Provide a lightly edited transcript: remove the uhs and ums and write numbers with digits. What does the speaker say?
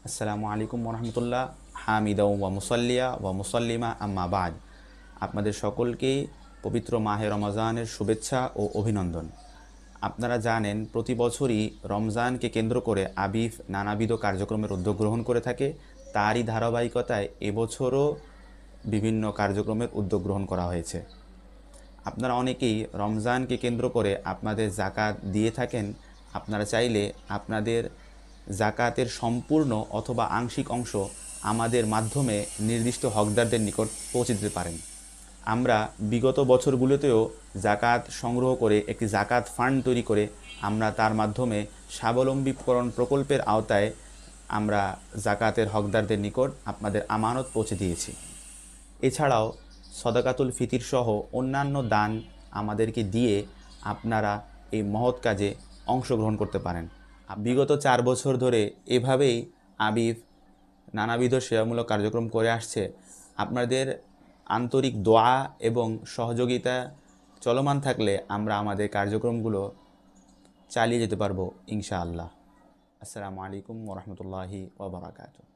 আসসালামু আলাইকুম ওরহমতুল্লাহ। হামিদা ওয়া মুসাল্লিয়া ওয়া মুসাল্লিমা আম্মা বাদ। আপনাদের সকলকেই পবিত্র মাহে রমজানের শুভেচ্ছা ও অভিনন্দন। আপনারা জানেন প্রতি বছরই রমজানকে কেন্দ্র করে আবিফ নানাবিধ কার্যক্রমের উদ্যোগ গ্রহণ করে থাকে। তারই ধারাবাহিকতায় এবছরও বিভিন্ন কার্যক্রমের উদ্যোগ গ্রহণ করা হয়েছে। আপনারা অনেকেই রমজানকে কেন্দ্র করে আপনাদের জাকাত দিয়ে থাকেন। আপনারা চাইলে আপনাদের জাকাতের সম্পূর্ণ অথবা আংশিক অংশ আমাদের মাধ্যমে নির্দিষ্ট হকদারদের নিকট পৌঁছে দিতে পারেন। আমরা বিগত বছরগুলোতেও জাকাত সংগ্রহ করে একটি জাকাত ফান্ড তৈরি করে আমরা তার মাধ্যমে স্বাবলম্বীকরণ প্রকল্পের আওতায় আমরা জাকাতের হকদারদের নিকট আপনাদের আমানত পৌঁছে দিয়েছি। এছাড়াও সদাকাতুল ফিতির সহ অন্যান্য দান আমাদেরকে দিয়ে আপনারা এই মহৎ কাজে অংশগ্রহণ করতে পারেন। বিগত 4 বছর ধরে এভাবেই আবিফ নানাবিধ সেবামূলক কার্যক্রম করে আসছে। আপনাদের আন্তরিক দোয়া এবং সহযোগিতা চলমান থাকলে আমরা আমাদের কার্যক্রমগুলো চালিয়ে যেতে পারবো ইনশাআল্লাহ। আসসালামু আলাইকুম ওয়া রাহমাতুল্লাহি ওয়া বারাকাতুহু।